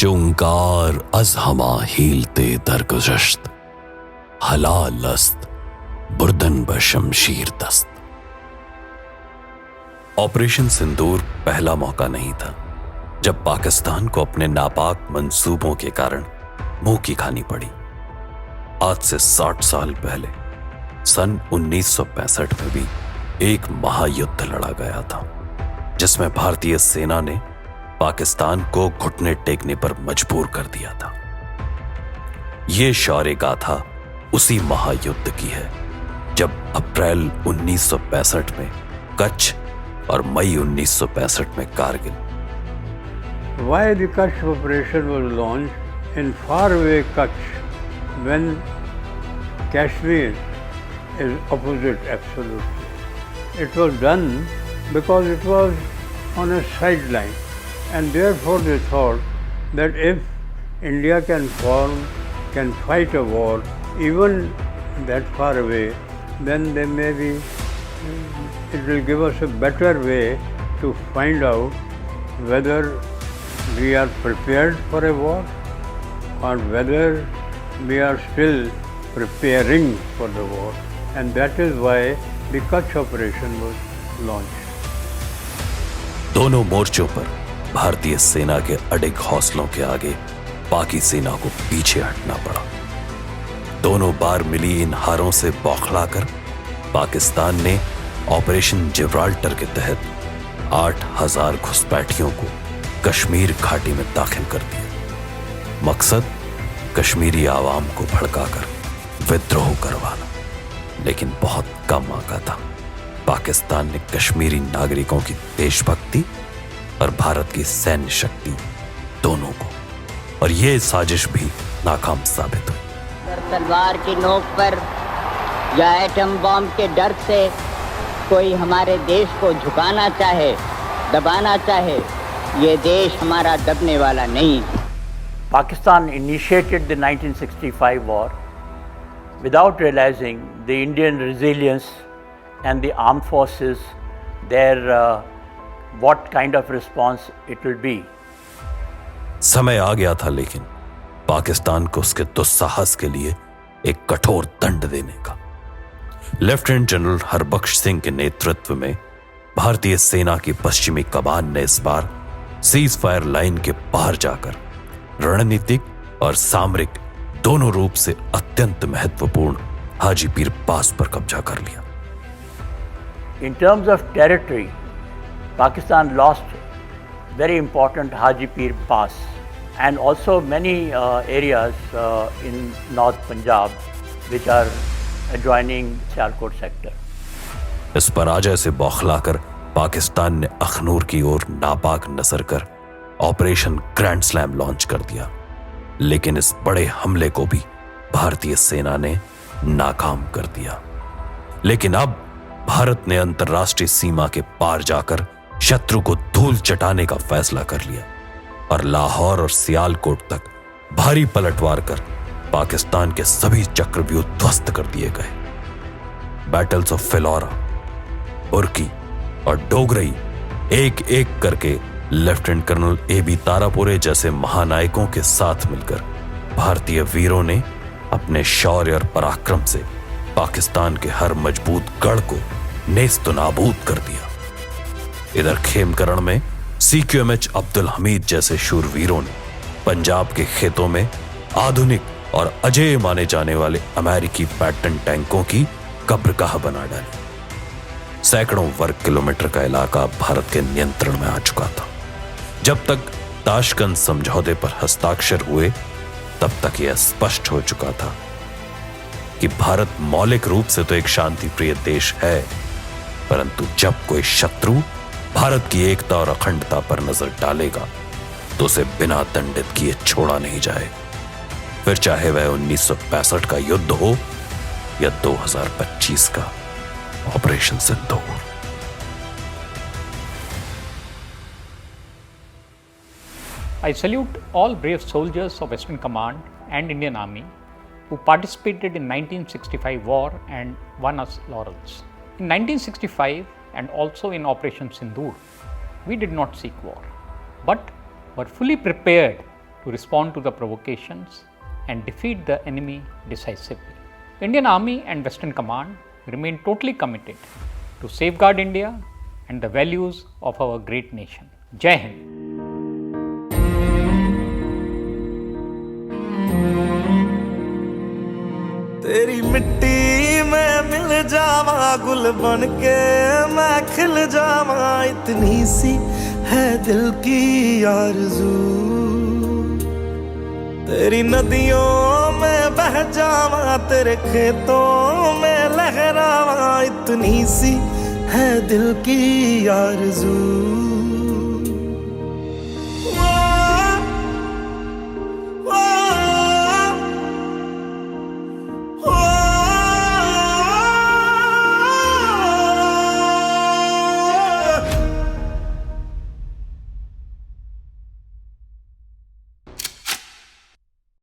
चुंकार अज हमा हीलते दरगुजश्त, हलाल अस्त बुर्दन बशमशीर दस्त। ऑपरेशन सिंदूर पहला मौका नहीं था जब पाकिस्तान को अपने नापाक मंसूबों के कारण मुंह की खानी पड़ी। आज से 60 साल पहले सन 1965 में भी एक महायुद्ध लड़ा गया था, जिसमें भारतीय सेना ने पाकिस्तान को घुटने टेकने पर मजबूर कर दिया था। यह शौर्य गाथा उसी महायुद्ध की है जब अप्रैल 1965 में कच्छ और मई 1965 में Kargil. Why the Kutch operation was launched in faraway Kutch when Kashmir is opposite absolutely. It was done because it was on a sideline, and therefore they thought that if India can fight a war even that far away, then they it will give us a better way to find out whether we are prepared for a war or whether we are still preparing for the war, and that is why the Kutch operation was launched. दोनों मोर्चों पर भारतीय सेना के अडिग हौसलों के आगे पाकी सेना को पीछे हटना पड़ा। दोनों बार मिली इन हारों से बौखलाकर पाकिस्तान ने ऑपरेशन जिब्राल्टर के तहत 8000 घुसपैठियों को कश्मीर घाटी में दाखिल कर दिया। मकसद कश्मीरी आवाम को भड़काकर विद्रोह करवाना, लेकिन बहुत कम आका था। पाकिस्तान ने कश्मीरी नागरिकों की देशभक्ति और भारत की सैन्य शक्ति दोनों को, और यह साजिश भी नाकाम साबित हुई। तलवार की नोक पर या एटम बॉम्ब के डर से कोई हमारे देश को झुकाना चाहे, दबाना चाहे, ये देश हमारा दबने वाला नहीं। Pakistan initiated the 1965 war without realizing the Indian resilience and the armed forces, what kind of response it will be. समय आ गया था लेकिन पाकिस्तान को उसके दुस्साहस के लिए एक कठोर दंड देने का। लेफ्टिनेंट जनरल हरबख्श सिंह के नेतृत्व में भारतीय सेना की पश्चिमी कमान ने इस बार सीज फायर लाइन के बाहर जाकर रणनीतिक और सामरिक दोनों रूप से अत्यंत महत्वपूर्ण हाजी पीर पास पर कब्जा कर लिया। In terms of territory, Pakistan lost very important Haji Pir Pass and also many areas in North Punjab which are adjoining Sialkot sector. इस पराजय से बौखलाकर पाकिस्तान ने अखनूर की ओर नापाक नजर कर ऑपरेशन ग्रैंड स्लैम लॉन्च कर दिया, लेकिन इस बड़े हमले को भी भारतीय सेना ने नाकाम कर दिया। लेकिन अब भारत ने अंतर्राष्ट्रीय सीमा के पार जाकर शत्रु को धूल चटाने का फैसला कर लिया और लाहौर और सियालकोट तक भारी पलटवार कर पाकिस्तान के सभी चक्रव्यूह ध्वस्त कर दिए गए। बैटल्स ऑफ फिलौरा, उर्की और डोगरई एक एक करके लेफ्टिनेंट कर्नल A.B. तारापुरे जैसे महानायकों के साथ मिलकर भारतीय वीरों ने अपने शौर्य और पराक्रम से पाकिस्तान के हर मजबूत गढ़ को नेस्त नाबूद कर दिया। इधर खेमकरण में CQMH अब्दुल हमीद जैसे शूरवीरों ने पंजाब के खेतों में आधुनिक और अजेय माने जाने वाले अमेरिकी पैटर्न टैंकों की कब्रगाह बना डाली। सैकड़ों वर्ग किलोमीटर का इलाका भारत के नियंत्रण में आ चुका था। जब तक ताशकंद समझौते पर हस्ताक्षर हुए तब तक यह स्पष्ट हो चुका था कि भारत मौलिक रूप से तो एक शांति प्रिय देश है, परंतु जब कोई शत्रु भारत की एकता और अखंडता पर नजर डालेगा तो उसे बिना दंडित किए छोड़ा नहीं जाए, फिर चाहे वह 1965 का युद्ध हो या 2025 का operation Sindoor. I salute all brave soldiers of Western Command and Indian Army who participated in 1965 war and won us laurels. In 1965 and also in Operation Sindoor, we did not seek war, but were fully prepared to respond to the provocations and defeat the enemy decisively. The Indian Army and Western Command remain totally committed to safeguard India and the values of our great nation. Jai Hind. तेरी मिट्टी में मिल जावा, गुल बन के मैं खिल जावा, इतनी सी है दिल की आरज़ू। तेरी नदियों में बह जावा, तेरे खेतों में लहरावा, इतनी सी है दिल की आरज़ू।